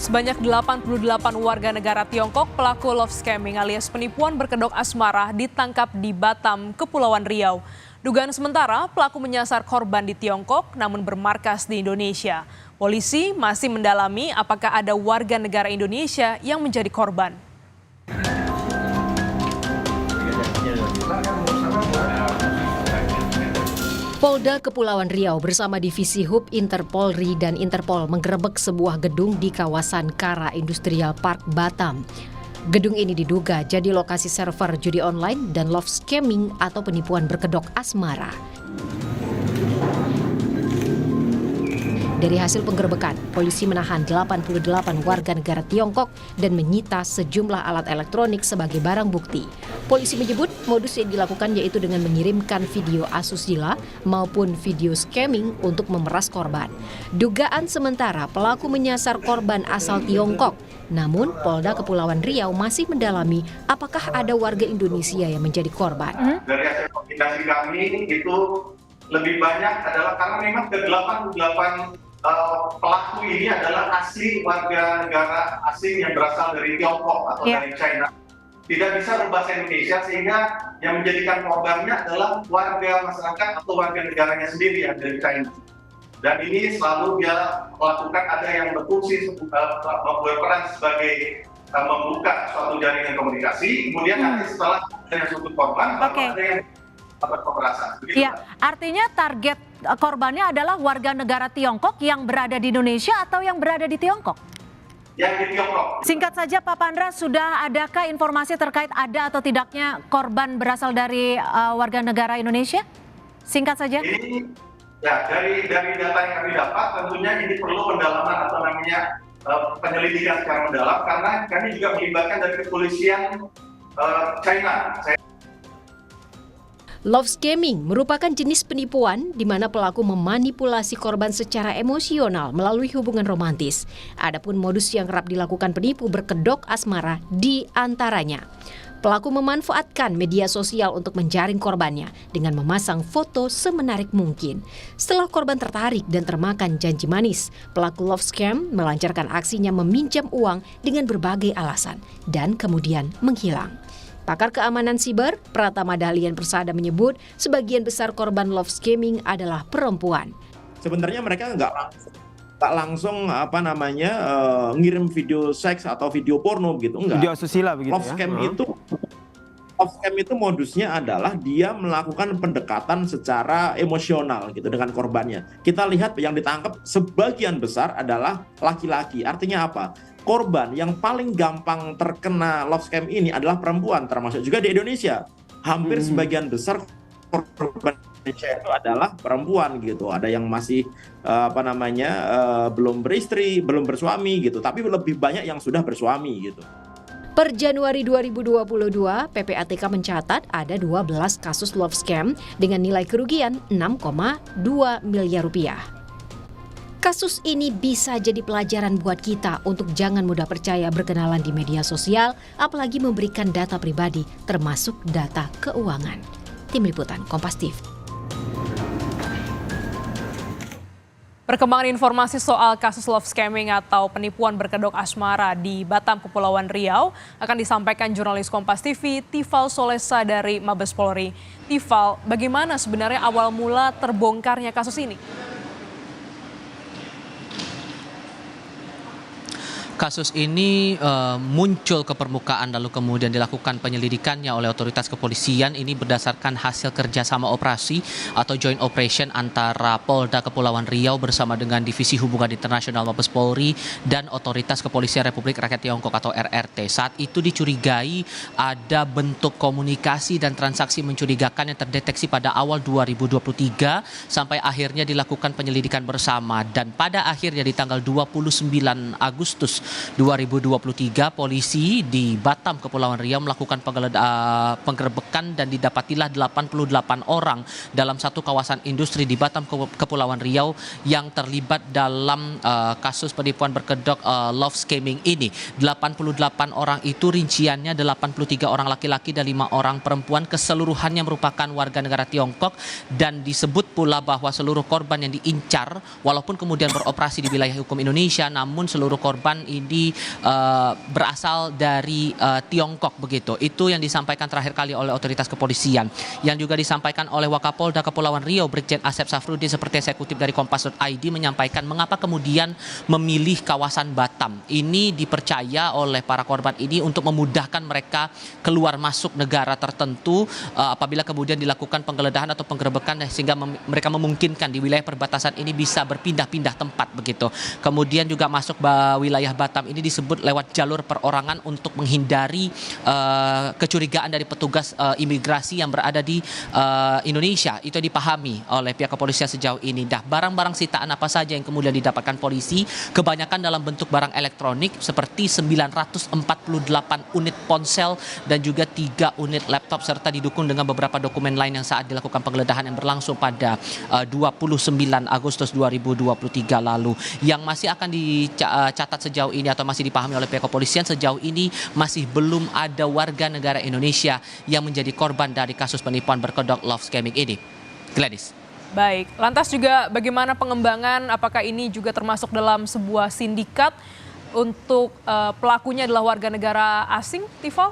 Sebanyak 88 warga negara Tiongkok pelaku love scamming alias penipuan berkedok asmara ditangkap di Batam, Kepulauan Riau. Dugaan sementara pelaku menyasar korban di Tiongkok namun bermarkas di Indonesia. Polisi masih mendalami apakah ada warga negara Indonesia yang menjadi korban. Polda Kepulauan Riau bersama Divisi Hub Interpolri dan Interpol menggerebek sebuah gedung di kawasan Kara Industrial Park Batam. Gedung ini diduga jadi lokasi server judi online dan love scamming atau penipuan berkedok asmara. Dari hasil penggerebekan, polisi menahan 88 warga negara Tiongkok dan menyita sejumlah alat elektronik sebagai barang bukti. Polisi menyebut modus yang dilakukan yaitu dengan mengirimkan video asusila maupun video scamming untuk memeras korban. Dugaan sementara pelaku menyasar korban asal Tiongkok. Namun Polda Kepulauan Riau masih mendalami apakah ada warga Indonesia yang menjadi korban. Dari hasil komunikasi kami itu lebih banyak adalah karena memang ke-88 pelaku ini adalah asli warga negara asing yang berasal dari Tiongkok atau dari China. Tidak bisa berbahasa Indonesia sehingga yang menjadikan korbannya adalah warga masyarakat atau warga negaranya sendiri yang dari China. Dan ini selalu dia melakukan ada yang berfungsi berperan sebagai membuka suatu jaringan komunikasi. Kemudian nanti setelah ada yang sudut korban, baru ada yang berkooperasi. Ya, artinya target korbannya adalah warga negara Tiongkok yang berada di Indonesia atau yang berada di Tiongkok? Yang di Tiongkok. Singkat saja Pak Pandra, sudah adakah informasi terkait ada atau tidaknya korban berasal dari warga negara Indonesia? Singkat saja. Ini ya dari data yang kami dapat tentunya ini perlu pendalaman atau namanya penyelidikan secara mendalam karena kami juga melibatkan dari kepolisian China. Love scamming merupakan jenis penipuan di mana pelaku memanipulasi korban secara emosional melalui hubungan romantis. Adapun modus yang kerap dilakukan penipu berkedok asmara di antaranya. Pelaku memanfaatkan media sosial untuk menjaring korbannya dengan memasang foto semenarik mungkin. Setelah korban tertarik dan termakan janji manis, pelaku love scam melancarkan aksinya meminjam uang dengan berbagai alasan dan kemudian menghilang. Pakar keamanan siber, Pratama Dahlian Persada menyebut sebagian besar korban love scamming adalah perempuan. Sebenarnya mereka nggak langsung ngirim video seks atau video porno gitu, enggak. Video asusila begitu. Love scam itu modusnya adalah dia melakukan pendekatan secara emosional gitu dengan korbannya. Kita lihat yang ditangkap sebagian besar adalah laki-laki. Artinya apa? Korban yang paling gampang terkena love scam ini adalah perempuan, termasuk juga di Indonesia. Hampir sebagian besar korban Indonesia itu adalah perempuan gitu. Ada yang masih belum beristri, belum bersuami gitu, tapi lebih banyak yang sudah bersuami gitu. Per Januari 2022, PPATK mencatat ada 12 kasus love scam dengan nilai kerugian 6,2 miliar rupiah. Kasus ini bisa jadi pelajaran buat kita untuk jangan mudah percaya berkenalan di media sosial, apalagi memberikan data pribadi, termasuk data keuangan. Tim Liputan Kompas TV. Perkembangan informasi soal kasus love scamming atau penipuan berkedok asmara di Batam, Kepulauan Riau akan disampaikan jurnalis Kompas TV, Tifal Solesa dari Mabes Polri. Tifal, bagaimana sebenarnya awal mula terbongkarnya kasus ini? Kasus ini muncul ke permukaan lalu kemudian dilakukan penyelidikannya oleh otoritas kepolisian. Ini berdasarkan hasil kerjasama operasi atau joint operation antara Polda Kepulauan Riau bersama dengan Divisi Hubungan Internasional Mabes Polri dan Otoritas Kepolisian Republik Rakyat Tiongkok atau RRT. Saat itu dicurigai ada bentuk komunikasi dan transaksi mencurigakan yang terdeteksi pada awal 2023 sampai akhirnya dilakukan penyelidikan bersama. Dan pada akhirnya di tanggal 29 Agustus 2023 polisi di Batam Kepulauan Riau melakukan penggerebekan dan didapatilah 88 orang dalam satu kawasan industri di Batam Kepulauan Riau yang terlibat dalam kasus penipuan berkedok love scamming ini. 88 orang itu rinciannya 83 orang laki-laki dan 5 orang perempuan, keseluruhannya merupakan warga negara Tiongkok, dan disebut pula bahwa seluruh korban yang diincar walaupun kemudian beroperasi di wilayah hukum Indonesia, namun seluruh korban ini ini berasal dari Tiongkok begitu. Itu yang disampaikan terakhir kali oleh otoritas kepolisian. Yang juga disampaikan oleh Wakapolda Kepulauan Riau Brigjen Asep Safrudin, seperti yang saya kutip dari Kompas.id, menyampaikan mengapa kemudian memilih kawasan Batam. Ini dipercaya oleh para korban ini untuk memudahkan mereka keluar masuk negara tertentu apabila kemudian dilakukan penggeledahan atau penggerebekan sehingga mereka memungkinkan di wilayah perbatasan ini bisa berpindah-pindah tempat begitu. Kemudian juga masuk wilayah Batam ini disebut lewat jalur perorangan untuk menghindari kecurigaan dari petugas imigrasi yang berada di Indonesia. Itu dipahami oleh pihak kepolisian sejauh ini. Barang-barang sitaan apa saja yang kemudian didapatkan polisi, kebanyakan dalam bentuk barang elektronik seperti 948 unit ponsel dan juga 3 unit laptop serta didukung dengan beberapa dokumen lain yang saat dilakukan penggeledahan yang berlangsung pada 29 Agustus 2023 lalu. Yang masih akan dicatat sejauh ini atau masih dipahami oleh pihak kepolisian sejauh ini masih belum ada warga negara Indonesia yang menjadi korban dari kasus penipuan berkedok love scamming ini. Gladys. Baik, lantas juga bagaimana pengembangan, apakah ini juga termasuk dalam sebuah sindikat untuk pelakunya adalah warga negara asing, Tifal?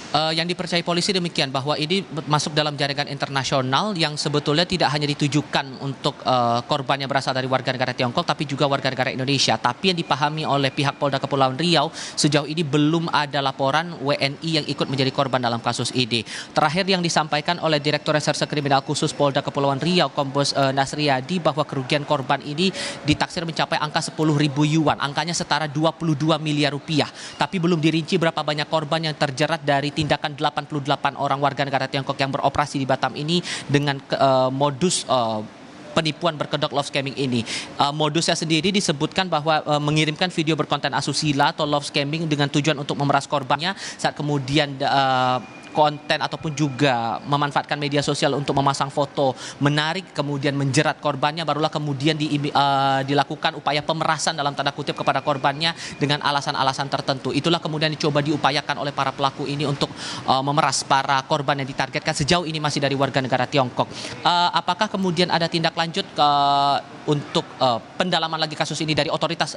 Yang dipercayai polisi demikian, bahwa ini masuk dalam jaringan internasional yang sebetulnya tidak hanya ditujukan untuk korban yang berasal dari warga negara Tiongkok tapi juga warga negara Indonesia. Tapi yang dipahami oleh pihak Polda Kepulauan Riau sejauh ini belum ada laporan WNI yang ikut menjadi korban dalam kasus ini. Terakhir yang disampaikan oleh Direktur Reserse Kriminal Khusus Polda Kepulauan Riau Kombes Nasriyadi bahwa kerugian korban ini ditaksir mencapai angka 10.000 yuan, angkanya setara 22 miliar rupiah. Tapi belum dirinci berapa banyak korban yang terjerat dari tindakan 88 orang warga negara Tiongkok yang beroperasi di Batam ini dengan modus penipuan berkedok love scamming ini. Modusnya sendiri disebutkan bahwa mengirimkan video berkonten asusila atau love scamming dengan tujuan untuk memeras korbannya saat kemudian konten ataupun juga memanfaatkan media sosial untuk memasang foto menarik kemudian menjerat korbannya, barulah kemudian dilakukan upaya pemerasan dalam tanda kutip kepada korbannya dengan alasan-alasan tertentu. Itulah kemudian dicoba diupayakan oleh para pelaku ini untuk memeras para korban yang ditargetkan sejauh ini masih dari warga negara Tiongkok. Apakah kemudian ada tindak lanjut untuk pendalaman lagi kasus ini dari otoritas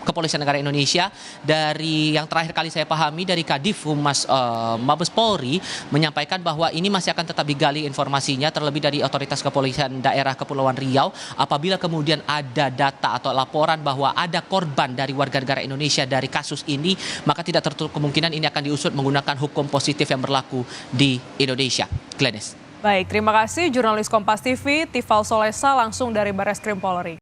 Kepolisian Negara Indonesia? Dari yang terakhir kali saya pahami dari Kadif Humas Mabes Polri menyampaikan bahwa ini masih akan tetap digali informasinya, terlebih dari otoritas kepolisian daerah Kepulauan Riau. Apabila kemudian ada data atau laporan bahwa ada korban dari warga negara Indonesia dari kasus ini, maka tidak tertutup kemungkinan ini akan diusut menggunakan hukum positif yang berlaku di Indonesia. Gladys. Baik, terima kasih jurnalis Kompas TV Tifal Solesa langsung dari Barreskrim Polri.